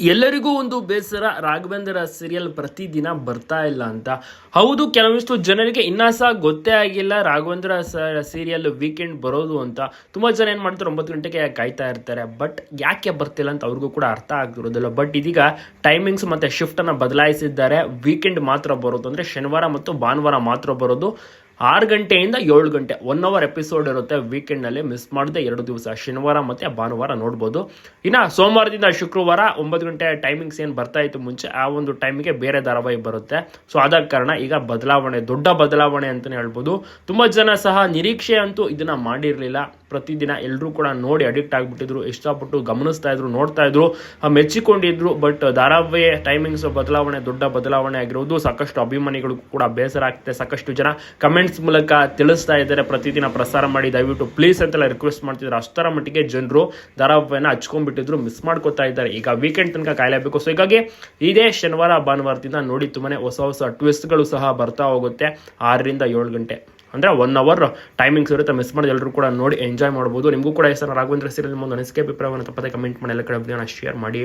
ಎಲ್ಲರಿಗೂ ಒಂದು ಬೇಸರ, ರಾಘವೇಂದ್ರ ಸೀರಿಯಲ್ ಪ್ರತಿದಿನ ಬರ್ತಾ ಇಲ್ಲ ಅಂತ. ಹೌದು, ಕೆಲವಿಷ್ಟು ಜನರಿಗೆ ಇನ್ನೂ ಸಹ ಗೊತ್ತೇ ಆಗಿಲ್ಲ ರಾಘವೇಂದ್ರ ಸೀರಿಯಲ್ ವೀಕೆಂಡ್ ಬರೋದು ಅಂತ. ತುಂಬ ಜನ ಏನು ಮಾಡ್ತಾರೆ, 9 ಗಂಟೆಗೆ ಕಾಯ್ತಾ ಇರ್ತಾರೆ. ಬಟ್ ಯಾಕೆ ಬರ್ತಿಲ್ಲ ಅಂತ ಅವ್ರಿಗೂ ಕೂಡ ಅರ್ಥ ಆಗ್ತಿರೋದಿಲ್ಲ. ಬಟ್ ಇದೀಗ ಟೈಮಿಂಗ್ಸ್ ಮತ್ತು ಶಿಫ್ಟನ್ನು ಬದಲಾಯಿಸಿದ್ದಾರೆ. ವೀಕೆಂಡ್ ಮಾತ್ರ ಬರೋದು, ಅಂದರೆ ಶನಿವಾರ ಮತ್ತು ಭಾನುವಾರ ಮಾತ್ರ ಬರೋದು. 6 ಗಂಟೆಯಿಂದ 7 ಗಂಟೆ 1 ಅವರ್ ಎಪಿಸೋಡ್ ಇರುತ್ತೆ ವೀಕೆಂಡ್ನಲ್ಲಿ. ಮಿಸ್ ಮಾಡದೆ 2 ದಿವಸ ಶನಿವಾರ ಮತ್ತು ಭಾನುವಾರ ನೋಡ್ಬೋದು. ಇನ್ನು ಸೋಮವಾರದಿಂದ ಶುಕ್ರವಾರ 9 ಗಂಟೆ ಟೈಮಿಂಗ್ಸ್ ಏನು ಬರ್ತಾ ಇತ್ತು ಮುಂಚೆ, ಆ ಒಂದು ಟೈಮಿಗೆ ಬೇರೆ ಧಾರಾವಾಹಿ ಬರುತ್ತೆ. ಸೊ ಆದ ಕಾರಣ ಈಗ ಬದಲಾವಣೆ, ದೊಡ್ಡ ಬದಲಾವಣೆ ಅಂತಲೇ ಹೇಳ್ಬೋದು. ತುಂಬ ಜನ ಸಹ ನಿರೀಕ್ಷೆ ಅಂತೂ ಇದನ್ನು ಮಾಡಿರಲಿಲ್ಲ. ಪ್ರತಿದಿನ ಎಲ್ಲರೂ ಕೂಡ ನೋಡಿ ಅಡಿಕ್ಟ್ ಆಗಿಬಿಟ್ಟಿದ್ರು, ಇಷ್ಟಪಟ್ಟು ಗಮನಿಸ್ತಾ ಇದ್ರು, ನೋಡ್ತಾ ಇದ್ರು, ಮೆಚ್ಚಿಕೊಂಡಿದ್ರು. ಬಟ್ ಧಾರಾವಾಹಿ ಟೈಮಿಂಗ್ಸ್ ಬದಲಾವಣೆ ದೊಡ್ಡ ಬದಲಾವಣೆ ಆಗಿರೋದು ಸಾಕಷ್ಟು ಅಭಿಮಾನಿಗಳು ಕೂಡ ಬೇಸರ ಆಗ್ತದೆ. ಸಾಕಷ್ಟು ಜನ ಕಮೆಂಟ್ಸ್ ಮೂಲಕ ತಿಳಿಸ್ತಾ ಇದ್ದಾರೆ, ಪ್ರತಿದಿನ ಪ್ರಸಾರ ಮಾಡಿ ದಯವಿಟ್ಟು ಪ್ಲೀಸ್ ಅಂತೆಲ್ಲ ರಿಕ್ವೆಸ್ಟ್ ಮಾಡ್ತಿದ್ದಾರೆ. ಅಷ್ಟರ ಮಟ್ಟಿಗೆ ಜನರು ಧಾರಾವಾಹಿನ ಹಚ್ಕೊಂಡ್ಬಿಟ್ಟಿದ್ರು, ಮಿಸ್ ಮಾಡ್ಕೋತಾ ಇದ್ದಾರೆ. ಈಗ ವೀಕೆಂಡ್ ತನಕ ಕಾಯಲೇಬೇಕು. ಸೊ ಹೀಗಾಗಿ ಇದೇ ಶನಿವಾರ ಭಾನುವಾರದಿಂದ ನೋಡಿ ತುಂಬಾನೇ ಹೊಸ ಹೊಸ ಟ್ವಿಸ್ಟ್ಗಳು ಸಹ ಬರ್ತಾ ಹೋಗುತ್ತೆ. 6 ರಿಂದ 7 ಗಂಟೆ ಅಂದರೆ 1 ಅವರ್ ಟೈಮಿಂಗ್ಸ್ ಇರುತ್ತೆ. ಮಿಸ್ ಮಾಡಿ ಎಲ್ಲರೂ ಕೂಡ ನೋಡಿ ಎಂಜಾಯ್ ಮಾಡ್ಬೋದು. ನಿಮಗೂ ಕೂಡ ಹೆಸರು ರಾಘವೇಂದ್ರ ಸೀರಿಯಲ್ ಮುಂದೆ ಅನಿಸಿಕೆ ಅಭಿಪ್ರಾಯವನ್ನು ತಪ್ಪದೆ ಕಮೆಂಟ್ ಮಾಡಿ, ಎಲ್ಲ ಕಡೆ ಶೇರ್ ಮಾಡಿ.